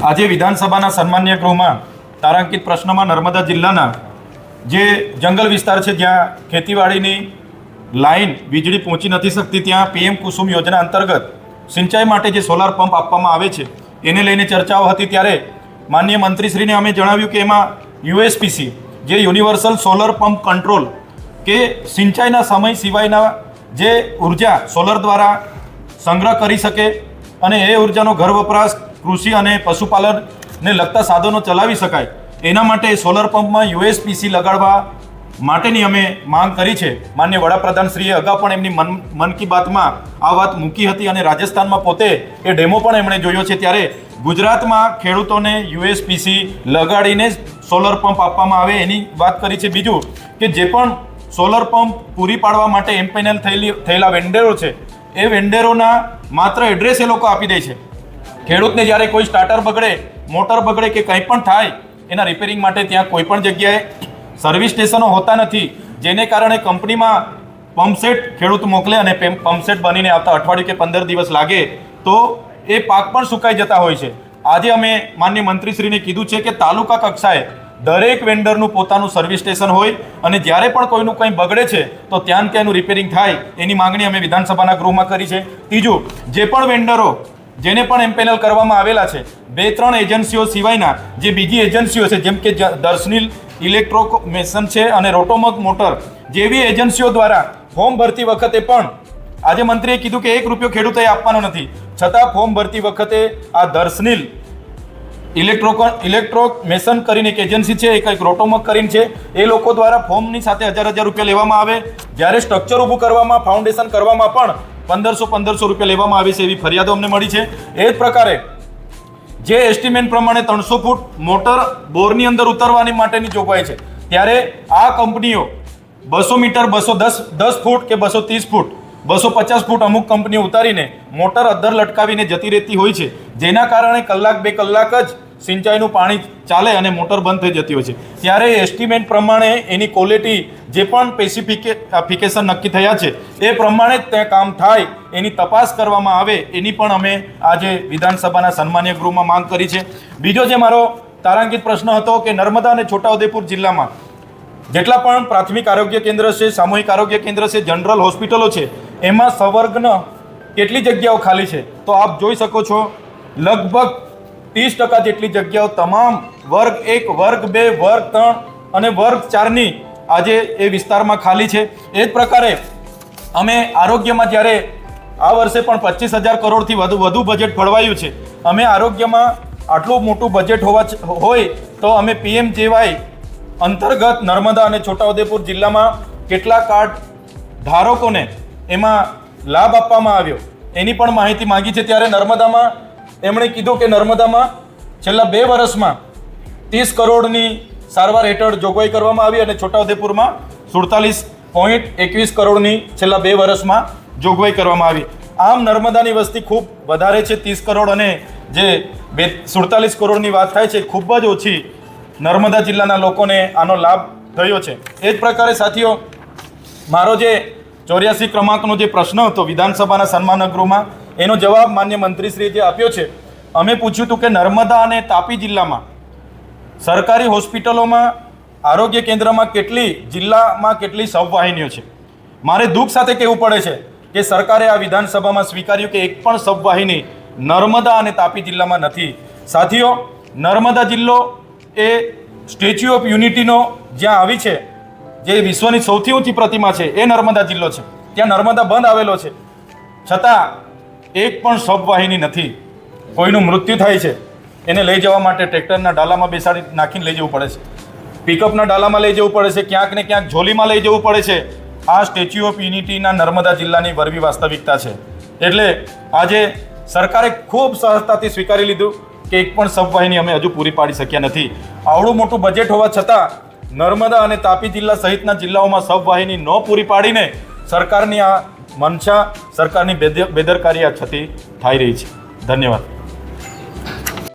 આજે વિધાનસભાના સન્માન્ય ગૃહમાં તારાંકિત પ્રશ્નમાં નર્મદા જિલ્લાના જે જંગલ વિસ્તાર છે જ્યાં ખેતીવાડીની લાઈન વીજળી પહોંચી નથી શકતી ત્યાં પીએમ કુસુમ યોજના અંતર્ગત સિંચાઈ માટે જે સોલાર પંપ આપવામાં આવે છે એને લઈને ચર્ચાઓ હતી ત્યારે માનનીય મંત્રીશ્રીને અમે જણાવ્યું કે એમાં યુએસપીસી જે યુનિવર્સલ સોલર પંપ કંટ્રોલ કે સિંચાઈના સમય સિવાયના જે ઉર્જા સોલર દ્વારા સંગ્રહ કરી શકે અને એ ઉર્જાનો ઘર વપરાશ કૃષિ અને પશુપાલનને લગતા સાધનો ચલાવી શકાય એના માટે સોલર પંપમાં યુએસપીસી લગાડવા માટેની અમે માંગ કરી છે. માનનીય વડાપ્રધાનશ્રીએ અગાઉ પણ એમની મન કી બાતમાં આ વાત મૂકી હતી અને રાજસ્થાનમાં પોતે એ ડેમો પણ એમણે જોયો છે. ત્યારે ગુજરાતમાં ખેડૂતોને યુએસપીસી લગાડીને સોલર પંપ આપવામાં આવે એની વાત કરી છે. બીજું કે જે પણ સોલર પંપ પૂરી પાડવા માટે એમ્પેનલ થયેલા વેન્ડરો છે એ વેન્ડરોના માત્ર એડ્રેસ એ લોકો આપી દે છે. ખેડૂતને જ્યારે કોઈ સ્ટાર્ટર બગડે, મોટર બગડે કે કંઈ પણ થાય એના રિપેરિંગ માટે ત્યાં કોઈ પણ જગ્યાએ સર્વિસ સ્ટેશનો હોતા નથી, જેને કારણે કંપનીમાં પંપસેટ ખેડૂત મોકલે અને પંપસેટ બનીને આવતા અઠવાડિયું કે 15 દિવસ લાગે તો એ પાક પણ સુકાઈ જતા હોય છે. આજે અમે માનનીય મંત્રીશ્રીને કીધું છે કે તાલુકા કક્ષાએ દરેક વેન્ડરનું પોતાનું સર્વિસ સ્ટેશન હોય અને જ્યારે પણ કોઈનું કંઈ બગડે છે તો ત્યાં ત્યાંનું રિપેરિંગ થાય એની માંગણી અમે વિધાનસભાના ગૃહમાં કરી છે. ત્રીજું, જે પણ વેન્ડરો જેને પણ એમ્પેનલ કરવામાં આવેલા છે 2-3 એજન્સીઓ સિવાયના જે બીજી એજન્સીઓ છે જેમ કે દર્શનીલ ઇલેક્ટ્રોમેશન છે અને રોટોમક મોટર જેવી એજન્સીઓ દ્વારા ફોર્મ ભરતી વખતે પણ આજે મંત્રીએ કીધું કે 1 રૂપિયો ખેડૂતોએ આપવાનો નથી, છતાં ફોર્મ ભરતી વખતે આ દર્શનીલ ઇલેક્ટ્રોમેશન કરીને એક એજન્સી છે, એક રોટોમક કરીને છે, એ લોકો દ્વારા ફોર્મની સાથે 1000 રૂપિયા લેવામાં આવે. જ્યારે સ્ટ્રક્ચર ઊભું કરવામાં, ફાઉન્ડેશન કરવામાં પણ 1500 રૂપિયા લેવામાં આવે છે એવી ફરિયાદો અમને મળી છે. એ જ પ્રકારે જે એસ્ટિમેટ પ્રમાણે 300 ફૂટ મોટર બોરની અંદર ઉતરવાની માટેની જોગવાઈ છે ત્યારે આ કંપનીઓ 200 મીટર, 210 ફૂટ કે 230 ફૂટ, 250 ફૂટ અમુક કંપનીઓ ઉતારીને મોટર અદ્ધર લટકાવીને જતી રહેતી હોય છે, જેના કારણે 1-2 કલાક જ સિંચાઈનું પાણી ચાલે અને મોટર બંધ થઈ જતી હોય છે. ત્યારે એસ્ટિમેટ પ્રમાણે એની ક્વોલિટી જે પણ સ્પેસિફિકેશન નક્કી થયા છે એ પ્રમાણે જ ત્યાં કામ થાય એની તપાસ કરવામાં આવે એની પણ અમે આજે વિધાનસભાના સન્માન્ય ગૃહમાં માંગ કરી છે. બીજો જે મારો તારાંકિત પ્રશ્ન હતો કે નર્મદા અને છોટાઉદેપુર જિલ્લામાં જેટલા પણ પ્રાથમિક આરોગ્ય કેન્દ્ર છે, સામૂહિક આરોગ્ય કેન્દ્ર છે, જનરલ હોસ્પિટલો છે એમાં સવર્ગના કેટલી જગ્યાઓ ખાલી છે તો આપ જોઈ શકો છો લગભગ 30% જેટલી જગ્યાઓ તમામ વર્ગ 1, વર્ગ 2, વર્ગ 3 અને વર્ગ 4ની આજે એ વિસ્તારમાં ખાલી છે. એ જ પ્રકારે અમે આરોગ્યમાં જ્યારે આ વર્ષે પણ 25,000 કરોડથી વધુ બજેટ ફળવાયું છે, અમે આરોગ્યમાં આટલું મોટું બજેટ હોય તો અમે PMJY અંતર્ગત નર્મદા અને છોટાઉદેપુર જિલ્લામાં કેટલા કાર્ડ ધારકોને એમાં લાભ આપવામાં આવ્યો એની પણ માહિતી માંગી છે. ત્યારે નર્મદામાં એમણે કીધું કે નર્મદામાં છેલ્લા 2 વર્ષમાં 30 કરોડની સારવાર હેઠળ જોગવાઈ કરવામાં આવી અને છોટાઉદેપુરમાં 47.21 કરોડની છેલ્લા 2 વર્ષમાં જોગવાઈ કરવામાં આવી. આમ નર્મદાની વસ્તી ખૂબ વધારે છે, 30 કરોડ અને જે 47 કરોડની વાત થાય છે ખૂબ જ ઓછી નર્મદા જિલ્લાના લોકોને આનો લાભ થયો છે. એ જ પ્રકારે સાથીઓ મારો જે 84 ક્રમાંકનો જે પ્રશ્ન હતો વિધાનસભાના સન્માનક ગૃહમાં એનો જવાબ માન્ય મંત્રીશ્રીએ જે આપ્યો છે, અમે પૂછ્યું હતું કે નર્મદા અને તાપી જિલ્લામાં સરકારી હોસ્પિટલોમાં આરોગ્ય કેન્દ્રમાં જિલ્લામાં કેટલી સબવાહિનીઓ છે. મારે દુઃખ સાથે કહેવું પડે છે કે સરકારે આ વિધાનસભામાં સ્વીકાર્યું કે એક પણ સબવાહિની નર્મદા અને તાપી જિલ્લામાં નથી. સાથીઓ નર્મદા જિલ્લો એ સ્ટેચ્યુ ઓફ યુનિટીનો જ્યાં આવી છે, જે વિશ્વની સૌથી ઊંચી પ્રતિમા છે એ નર્મદા જિલ્લો છે, ત્યાં નર્મદા બંધ આવેલો છે, છતાં એક પણ સબવાહિની નથી. કોઈનું મૃત્યુ થાય છે એને લઈ જવા માટે ટ્રેક્ટરના ડાલામાં બેસાડી નાખીને લઈ જવું પડે છે, પિકઅપના ડાલામાં લઈ જવું પડે છે, ક્યાંક ને ક્યાંક ઝોલીમાં લઈ જવું પડે છે. આ સ્ટેચ્યુ ઓફ યુનિટીના નર્મદા જિલ્લાની વરવી વાસ્તવિકતા છે. એટલે આજે સરકારે ખૂબ સહજતાથી સ્વીકારી લીધું કે એક પણ સબવાહિની અમે હજુ પૂરી પાડી શક્યા નથી. આવડું મોટું બજેટ હોવા છતાં નર્મદા અને તાપી જિલ્લા સહિતના જિલ્લાઓમાં સબવાહિની ન પૂરી પાડીને સરકારની આ મનસા, સરકારની બેદરકારી આ છતી થઈ રહી છે. ધન્યવાદ.